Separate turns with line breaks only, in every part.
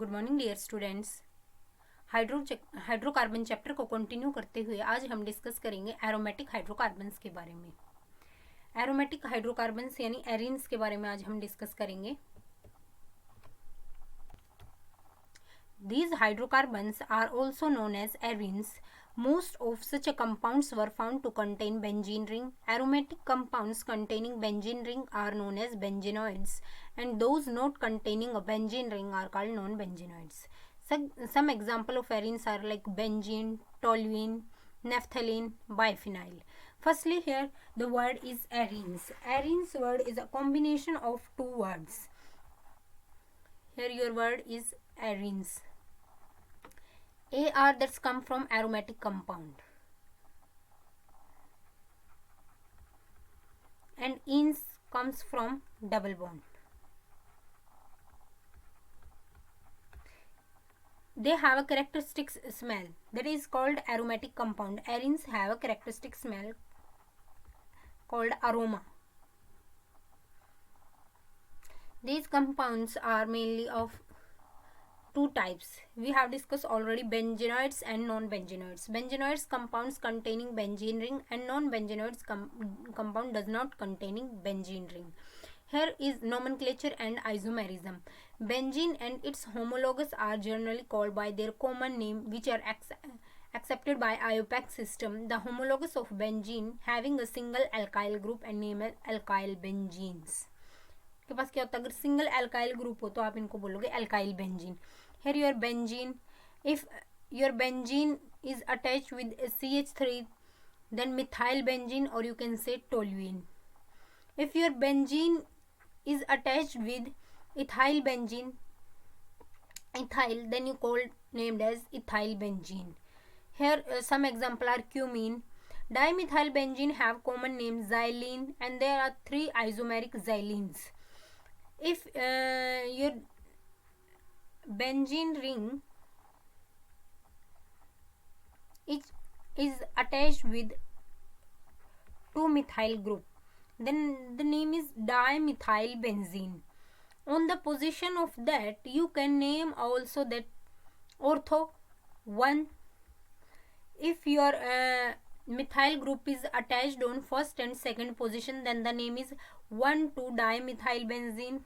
Good morning dear students. Hydrocarbon chapter को continue करते हुए आज हम डिस्कस करेंगे एरोमेटिक हाइड्रोकार्बन्स के बारे में। एरोमेटिक हाइड्रोकार्बन्स यानी एरीन्स के बारे में आज हम डिस्कस करेंगे। These hydrocarbons are also known as arenes. Most of such compounds were found to contain benzene ring. Aromatic compounds containing benzene ring are known as benzenoids, and those not containing a benzene ring are called non-benzenoids. Some example of arenes are like benzene, toluene, naphthalene, biphenyl. Firstly, here the word is arenes. Arenes word is a combination of two words. Here your word is arenes. AR that's come from aromatic compound, and ins comes from double bond. They have a characteristic smell that is called aromatic compound. Arenes have a characteristic smell called aroma. These compounds are mainly of two types. We have discussed already benzenoids and non-benzenoids. Benzenoids compounds containing benzene ring, and non-benzenoids compound does not containing benzene ring. Here is nomenclature and isomerism. Benzene and its homologues are generally called by their common name, which are accepted by IUPAC system. The homologues of benzene having a single alkyl group and named as alkyl benzenes. के पास क्या होता है, अगर single alkyl group हो तो आप इनको बोलोगे alkyl benzene. Here your benzene, if your benzene is attached with CH3, then methyl benzene, or you can say toluene. If your benzene is attached with ethyl benzene, ethyl, then you call named as ethyl benzene. Here some example are cumene. Dimethyl benzene have common name xylene, and there are 3 isomeric xylenes. If your benzene ring is attached with 2-methyl group, then the name is dimethyl benzene. On the position of that, you can name also that ortho 1. If your methyl group is attached on first and second position, then the name is 1,2-dimethyl benzene.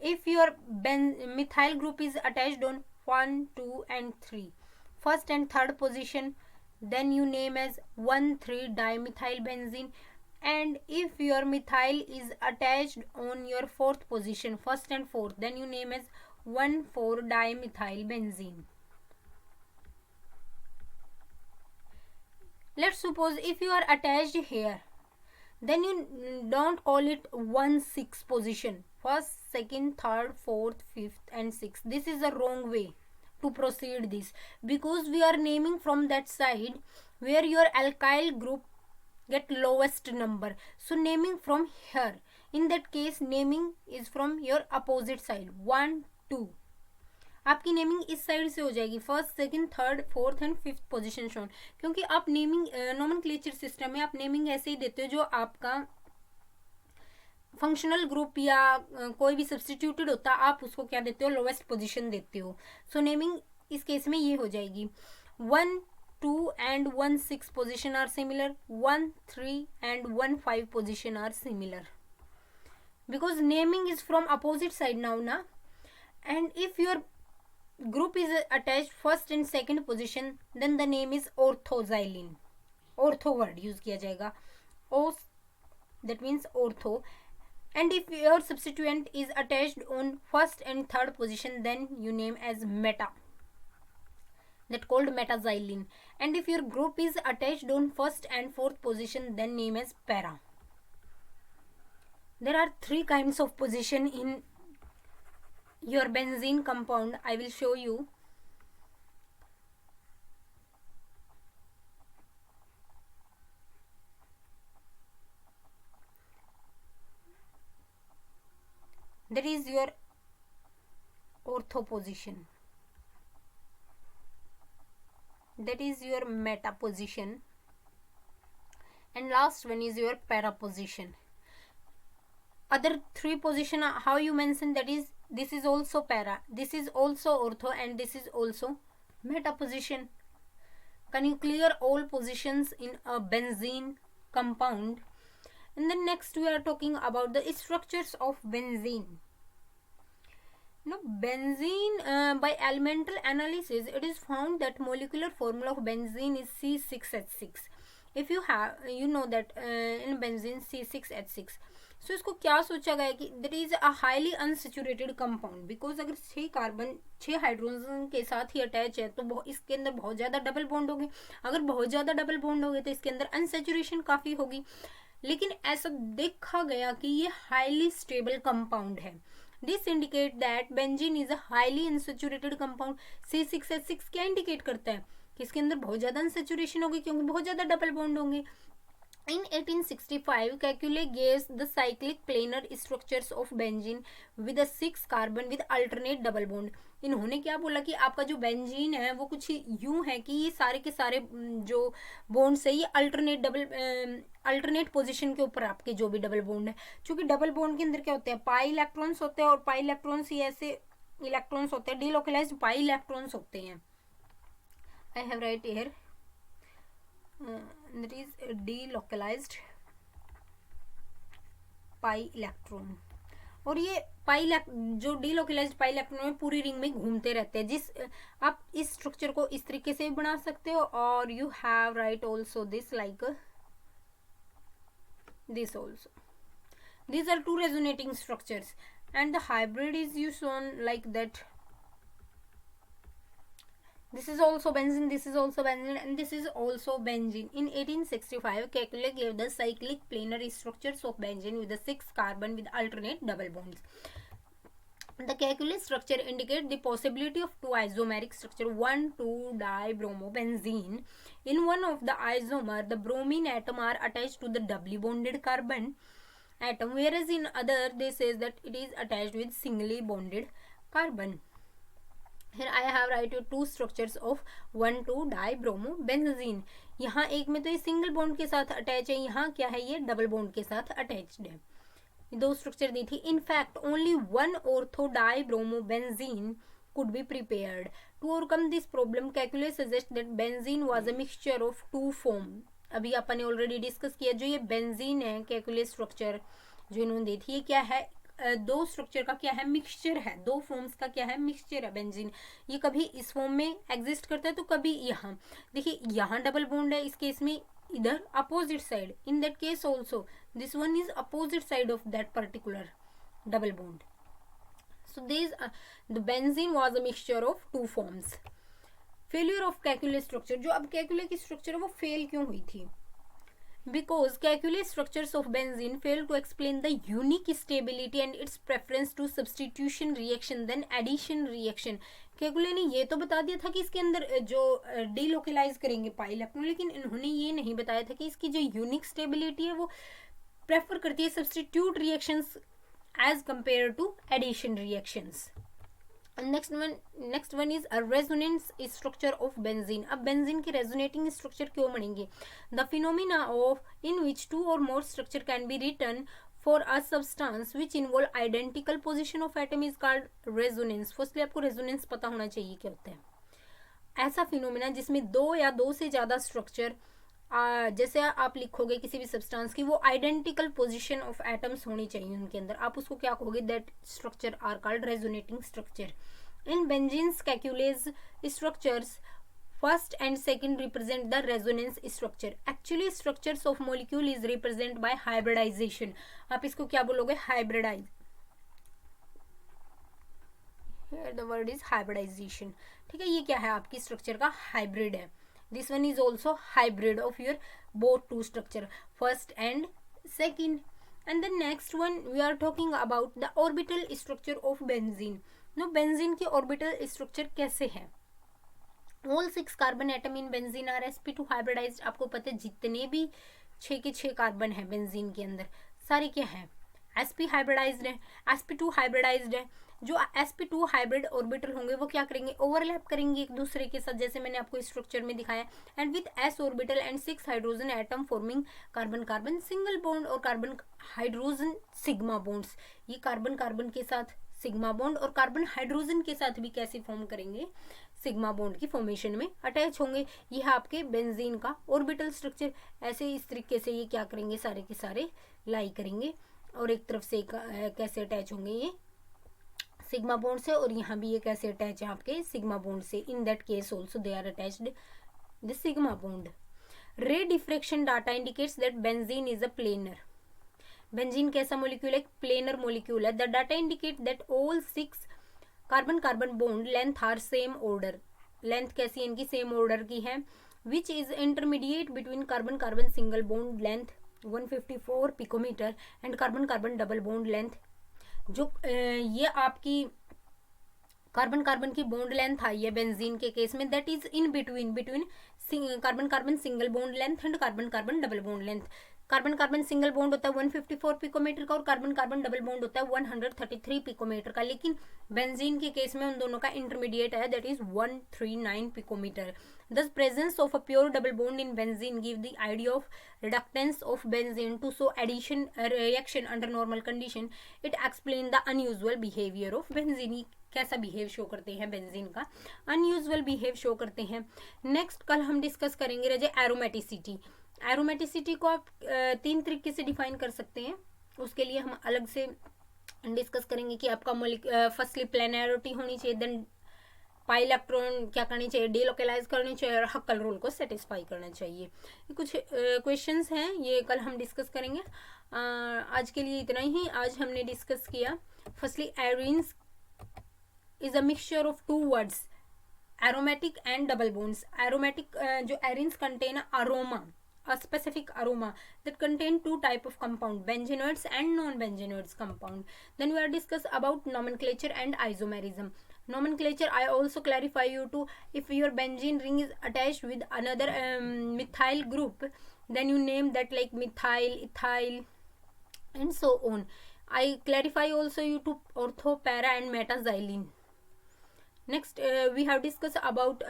If your methyl group is attached on 1, 2 and 3, first and third position, then you name as 1,3-dimethyl benzene. And if your methyl is attached on your fourth position, first and fourth, then you name as 1,4-dimethyl benzene. Let's suppose if you are attached here, then you don't call it 1,6 position. First, second, third, fourth, fifth and sixth. This is a wrong way to proceed this, because we are naming from that side where your alkyl group get lowest number. So naming from here. In that case, naming is from your opposite side. 1, 2. आपकी naming इस side से हो जाएगी, first, second, third, fourth and fifth position shown. क्योंकि आप naming nomenclature system में आप naming ऐसे ही देते हो जो आपका फंक्शनल ग्रुप या कोई भी सब्सटीट्यूटेड होता, आप उसको क्या देते हो, लोवेस्ट पोजीशन देते हो. सो नेमिंग इस केस में ये हो जाएगी. 1, 2 and 1, 6 position are similar. 1, 3 and 1, 5 position are similar, because naming is from opposite side now na. And if your group is attached first and second position, then the name is orthoxylene. Ortho word use किया जाएगा. O, that means ortho. And if your substituent is attached on first and third position, then you name as meta, that called metaxylene. And if your group is attached on first and fourth position, then name as para. There are 3 kinds of position in your benzene compound. I will show you. That is your ortho position. That is your meta position. And last one is your para position. other three position, how you mention, that is this is also para, this is also ortho, and this is also meta position. Can you clear all positions in a benzene compound? And then next we are talking about the structures of benzene. Now benzene, by elemental analysis, it is found that molecular formula of benzene is C6H6. If you have, you know that in benzene C6H6. सो इसको क्या सोचा गया कि that is a highly unsaturated compound, because अगर 6 carbon 6 hydrogen के साथ ही attach है तो इसके अंदर बहुत ज़्यादा डबल बॉन्ड होंगे. अगर बहुत ज़्यादा डबल बॉन्ड होंगे तो इसके अंदर अनसेचुरेशन काफ़ी होगी. लेकिन ऐसा देखा गया कि ये हाईली स्टेबल कंपाउंड है. This indicate that benzene is a highly unsaturated compound. C6H6 क्या इंडिकेट करता है कि इसके अंदर बहुत ज़्यादा अनसेचुरेशन होगी क्योंकि बहुत ज़्यादा डबल बॉन्ड होंगे. In 1865, Kekule gave the cyclic planar structures of benzene with a 6 carbon with alternate double bond. इन्होंने क्या बोला कि आपका जो बेंजीन है वो कुछ यूं है कि ये सारे के सारे जो बॉन्ड्स है ये अल्टरनेट पोजीशन के ऊपर आपके जो भी डबल बॉन्ड है. क्योंकि डबल बॉन्ड के अंदर क्या होते हैं, पाई इलेक्ट्रॉन्स होते हैं, और पाई इलेक्ट्रॉन्स ही ऐसे इलेक्ट्रॉन्स होते हैं, डीलोकलाइज्ड पाई इलेक्ट्रॉन्स होते हैं. I have right here that is delocalized pi electron. और ये पाई जो डीलोकलाइज्ड पाई इलेक्ट्रॉन में पूरी रिंग में घूमते रहते हैं. जिस आप इस स्ट्रक्चर को इस तरीके से भी बना सकते हो, और you have right also this like this also. these are two resonating structures and the hybrid is you shown like that. This is also benzene, this is also benzene, and this is also benzene. In 1865, Kekule gave the cyclic planar structures of benzene with the 6 carbon with alternate double bonds. The Kekule structure indicates the possibility of two isomeric structure, 1,2-dibromobenzene. In one of the isomer, the bromine atom are attached to the doubly bonded carbon atom, whereas in other they says that it is attached with singly bonded carbon. Here I have write you two structures of 1,2-dibromobenzene. यहाँ एक में तो ये single bond के साथ attach है, यहाँ क्या है, ये डबल बॉन्ड के साथ अटैच्ड है. दो स्ट्रक्चर दी थी. In fact only one orthodibromobenzene could be prepared. To overcome this problem, Kekule suggests that benzene was a mixture of two form. अभी अपन ने ऑलरेडी डिस्कस किया. जो ये बेंजीन है, केकुले स्ट्रक्चर जो इन्होंने दी थी, ये क्या है, दो स्ट्रक्चर का क्या है, मिक्सचर है. दो फॉर्म्स का क्या है, मिक्सचर है बेंजीन. ये कभी इस फॉर्म में एग्जिस्ट करता है तो कभी यहाँ. देखिए यहाँ डबल बॉन्ड है, इस केस में इधर opposite side. In that case also this one is opposite side of that particular double bond. So these the benzene was a mixture of two forms. Failure of Kekule structure. जो अब Kekule की structure है वो fail क्यों हुई थी? Because Kekule structures of benzene fail to explain the unique stability and its preference to substitution reaction than addition reaction. Kekule ने ये तो बता दिया था कि इसके अंदर जो डीलोकलाइज करेंगे पाई इलेक्ट्रॉन, लेकिन इन्होंने ये नहीं बताया था कि इसकी जो यूनिक स्टेबिलिटी है वो प्रेफर करती है substitute reactions as compared to addition reactions. And next one is a resonance structure of benzene. अब benzene के resonating structure क्यों बनेंगे? The phenomena of in which two or more structure can be written for a substance which involve identical position of atom is called resonance. Firstly आपको resonance पता होना चाहिए क्या होता है. ऐसा फिनोमिना जिसमें दो या दो से ज़्यादा स्ट्रक्चर जैसे आप लिखोगे किसी भी सब्सटेंस की, वो आइडेंटिकल पोजीशन ऑफ एटम्स होनी चाहिए उनके अंदर, आप उसको क्या कहोगे, that structure are called resonating structure. In benzenes kekule's structures first and second represent the resonance structure. Actually structures of molecule is represent by hybridisation. आप इसको क्या बोलोगे, hybridise. Here the word is hybridisation. ठीक है, ये क्या है, आपकी स्ट्रक्चर का हाइब्रिड है. This one is also hybrid of your both two structure, first and second. And the next one we are talking about the orbital structure of benzene. Now benzene की orbital structure कैसे है? All 6 carbon atom in benzene are sp2 hybridized. आपको पता है जितने भी 6 के 6 carbon है बेंजीन के अंदर सारे क्या है, sp hybridized है, sp2 hybridized है. जो sp2 हाइब्रिड ऑर्बिटल होंगे वो क्या करेंगे, ओवरलैप करेंगे एक दूसरे के साथ, जैसे मैंने आपको स्ट्रक्चर में दिखाया, and with s orbital and 6 hydrogen atom forming carbon carbon single bond और कार्बन हाइड्रोजन सिग्मा बॉन्ड्स। ये कार्बन कार्बन के साथ सिग्मा बॉन्ड और कार्बन हाइड्रोजन के साथ भी कैसे फॉर्म करेंगे, सिग्मा बॉन्ड की फॉर्मेशन में अटैच होंगे। यह आपके बेंजीन का ऑर्बिटल स्ट्रक्चर। ऐसे इस तरीके से ये क्या करेंगे, सारे के सारे लाई करेंगे और एक तरफ से कैसे अटैच होंगे, ये सिग्मा बॉन्ड से, और यहाँ भी ये कैसे अटैच है आपके सिग्मा बॉन्ड से। In that case also they are attached the sigma bond. Ray diffraction data indicates that benzene is a planar. Benzene कैसा मोलिक्यूल है, प्लेनर मोलिक्यूल है। The data indicate that all 6 carbon carbon bond length are same order. Length कैसी है इनकी, same order की है। Which is intermediate between carbon carbon single bond length 154 picometre and carbon carbon double bond length. जो ये आपकी carbon carbon की bond length आई है बेंजीन के केस में, that is in between carbon carbon single bond length and carbon carbon double bond length. Carbon carbon single bond होता है 154 picometre का और कार्बन कार्बन डबल बॉन्ड होता है 133 पिकोमीटर का, लेकिन बेंजीन के केस में उन दोनों का इंटरमीडिएट है, that is 139 picometre. Thus presence of a pure double bond in benzene give the idea of reductance of benzene to show addition reaction under normal condition. It explain the unusual behavior of benzene. कैसा behave show करते हैं benzene का, unusual behave show करते हैं। Next कल हम discuss करेंगे रजे aromaticity. Aromaticity को आप 3 तरीके से डिफाइन कर सकते हैं, उसके लिए हम अलग से डिस्कस करेंगे कि आपका फर्स्टली प्लेनैरिटी होनी चाहिए, देन पाई इलेक्ट्रॉन क्या करनी चाहिए, डीलोकलाइज करनी चाहिए और हक्कल रूल को सेटिस्फाई करना चाहिए। कुछ क्वेश्चंस हैं, ये कल हम डिस्कस करेंगे। आज के लिए इतना ही। आज हमने डिस्कस किया firstly arenes is a mixture of 2 words, aromatic and double bonds. Aromatic जो arenes contain aroma, a specific aroma that contain 2 type of compound, benzenoids and non-benzenoids compound. Then we are discuss about nomenclature and isomerism. Nomenclature, I also clarify you to, if your benzene ring is attached with another methyl group, then you name that like methyl, ethyl and so on. I clarify also you to ortho, para and metaxylene. Next we have discussed about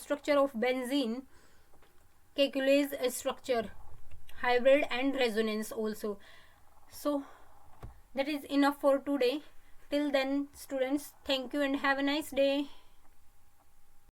structure of benzene, calculate structure, hybrid and resonance also. So that is enough for today. Till then students, thank you and have a nice day.